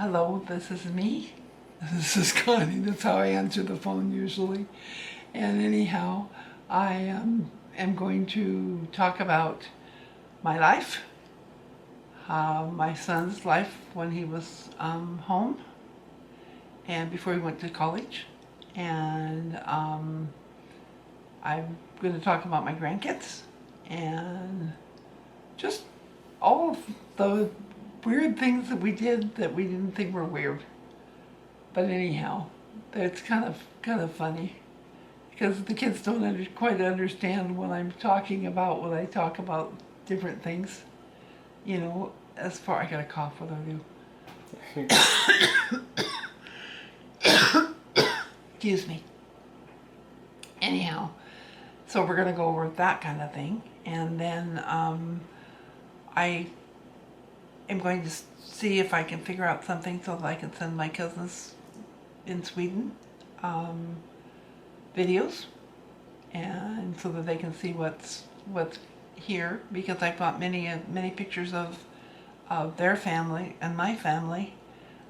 Hello, this is me. This is Connie. That's how I answer the phone usually. And anyhow, I am going to talk about my life, my son's life when he was home and before he went to college. And I'm going to talk about my grandkids and just all of the weird things that we did that we didn't think were weird. But anyhow, it's kind of funny because the kids don't quite understand what I'm talking about when I talk about different things. You know, as far I got a cough. What do I do? Excuse me. Anyhow, so we're gonna go over that kind of thing, and then I am going to see if I can figure out something so that I can send my cousins in Sweden videos, and so that they can see what's here, because I've got many pictures of their family and my family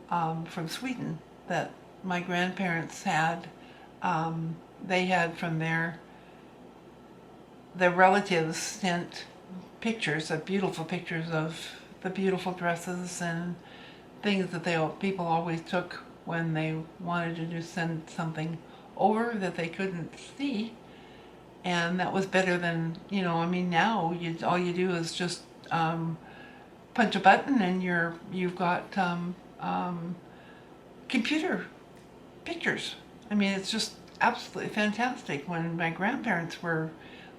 from Sweden that my grandparents had. They had from their relatives sent pictures of beautiful pictures of the beautiful dresses and things that people always took when they wanted to just send something over that they couldn't see. And that was better than, I mean, now all you do is just punch a button and you've got computer pictures. I mean, it's just absolutely fantastic. When my grandparents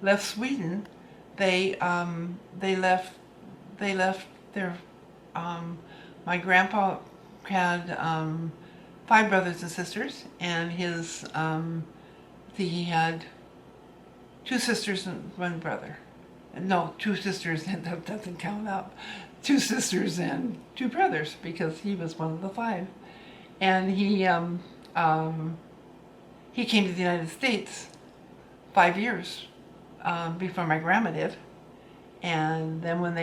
left Sweden, they left their my grandpa had 5 brothers and sisters, and he had 2 sisters and 1 brother. No, 2 sisters, and that doesn't count up. 2 sisters and 2 brothers, because he was one of the 5. And he came to the United States 5 years before my grandma did. And then when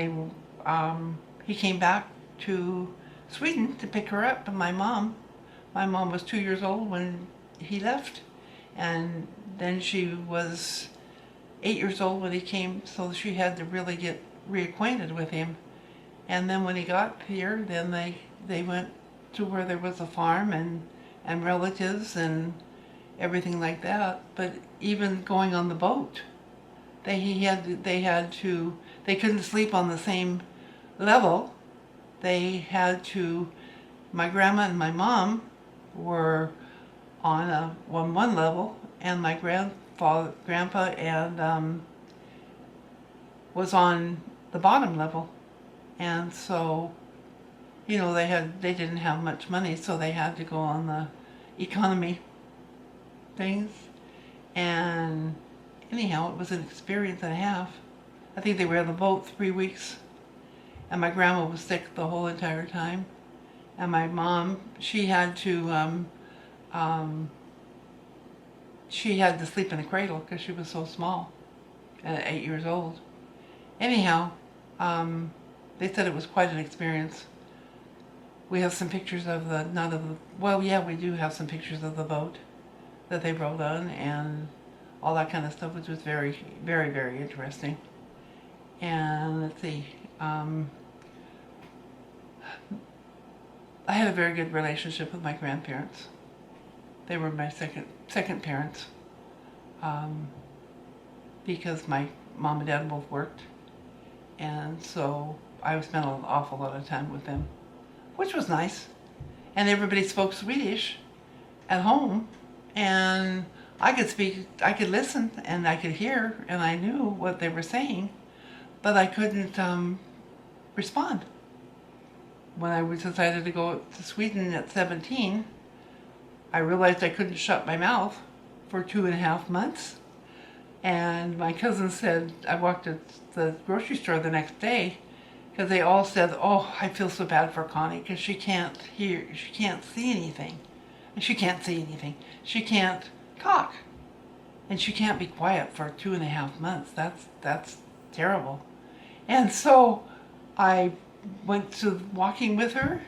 he came back to Sweden to pick her up, and my mom was 2 years old when he left, and then she was 8 years old when he came, so she had to really get reacquainted with him. And then when he got here, then they went to where there was a farm and relatives and everything like that. But even going on the boat, they couldn't sleep on the same level. They had to. My grandma and my mom were on one level, and my grandpa and was on the bottom level. And so, they didn't have much money, so they had to go on the economy things. And anyhow, it was an experience and a half. I think they were on the boat 3 weeks, and my grandma was sick the whole entire time. And my mom, she had to sleep in a cradle because she was so small at 8 years old. Anyhow, they said it was quite an experience. We have some pictures of we do have some pictures of the boat that they rode on and all that kind of stuff, which was very, very, very interesting. And let's see, I had a very good relationship with my grandparents. They were my second parents, because my mom and dad both worked, and so I spent an awful lot of time with them, which was nice. And everybody spoke Swedish at home, and I could listen, and I could hear, and I knew what they were saying, but I couldn't respond. When I decided to go to Sweden at 17, I realized I couldn't shut my mouth for 2.5 months. And my cousin said, I walked to the grocery store the next day, because they all said, oh, I feel so bad for Connie, because she can't see anything. And she can't see anything. She can't talk. And she can't be quiet for 2.5 months. That's terrible. And so I went to walking with her,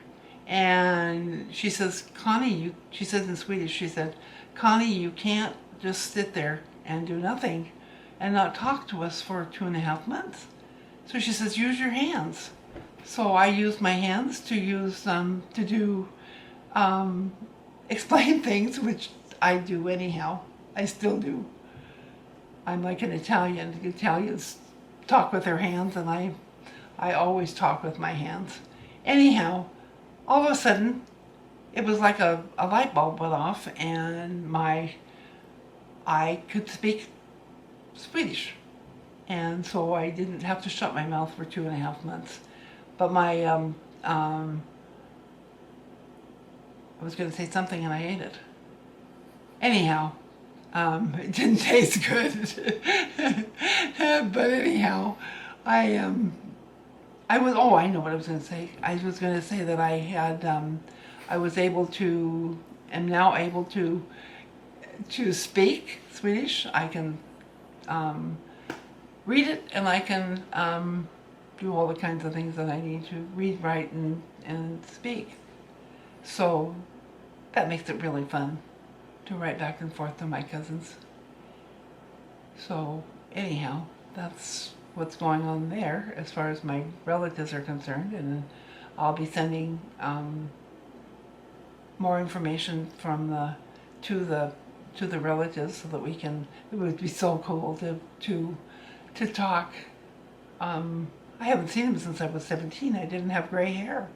And she says, Connie, she says in Swedish, she said, Connie, you can't just sit there and do nothing and not talk to us for 2.5 months. So she says, use your hands. So I used my hands to do explain things, which I do anyhow. I still do. I'm like an Italian. The Italians talk with their hands, and I always talk with my hands. Anyhow, all of a sudden, it was like a light bulb went off, and I could speak Swedish. And so I didn't have to shut my mouth for 2.5 months. But I was going to say something and I ate it. Anyhow, it didn't taste good. But anyhow, I know what I was going to say. I was going to say that I was able to, am now able to speak Swedish. I can read it, and I can do all the kinds of things that I need to read, write, and speak. So that makes it really fun to write back and forth to my cousins. So anyhow, that's what's going on there as far as my relatives are concerned, and I'll be sending more information from to the relatives so that we can. It would be so cool to talk. I haven't seen him since I was 17. I didn't have gray hair,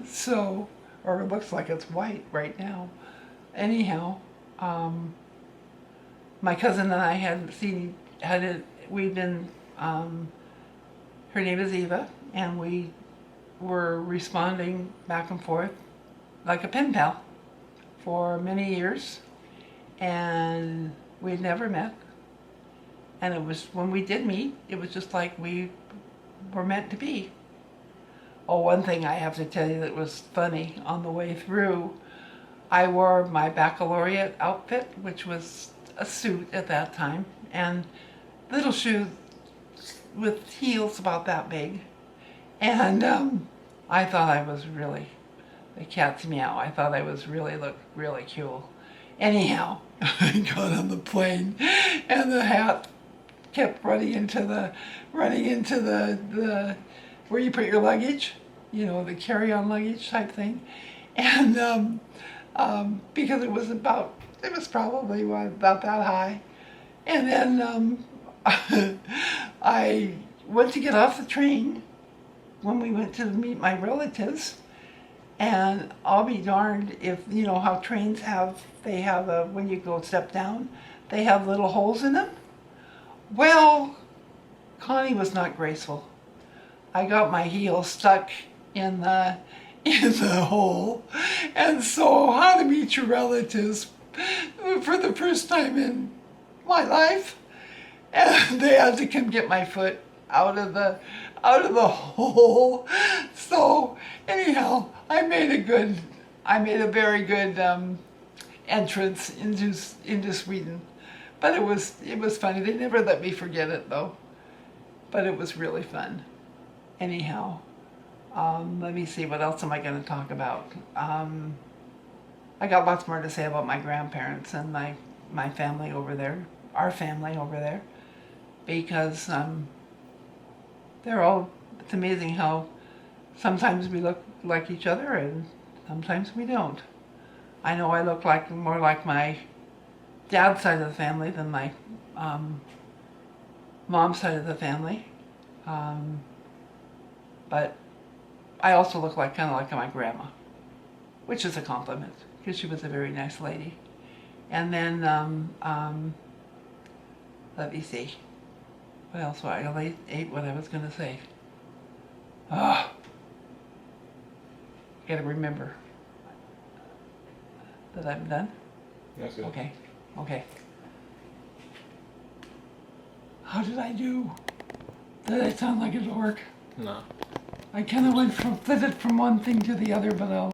so, or it looks like it's white right now. Anyhow, my cousin and I we've been, her name is Eva, and we were responding back and forth like a pen pal for many years, and we'd never met. And it was, when we did meet, it was just like we were meant to be. Oh, one thing I have to tell you that was funny on the way through, I wore my baccalaureate outfit, which was a suit at that time, and little shoes with heels about that big. And I thought I was really, the cat's meow, I thought I was looked really cool. Anyhow, I got on the plane, and the hat kept running into the where you put your luggage, the carry-on luggage type thing, and because it was probably about that high, and then I went to get off the train when we went to meet my relatives, and I'll be darned if how trains have when you go step down, they have little holes in them. Well, Connie was not graceful. I got my heel stuck in the hole, and so how to meet your relatives for the first time in my life, and they had to come get my foot out of the hole. So anyhow, I made a very good entrance into Sweden. But it was funny. They never let me forget it though. But it was really fun. Anyhow, let me see, what else am I going to talk about? I got lots more to say about my grandparents and my family over there, our family over there, because it's amazing how sometimes we look like each other and sometimes we don't. I know I look more like my dad's side of the family than my mom's side of the family, but I also look kind of like my grandma, which is a compliment because she was a very nice lady. And then let me see, what else? I ate what I was going to say. Got to remember that I'm done. That's it. Okay. How did I do? Did I sound like a dork? No. I kind of flitted from one thing to the other, but I'll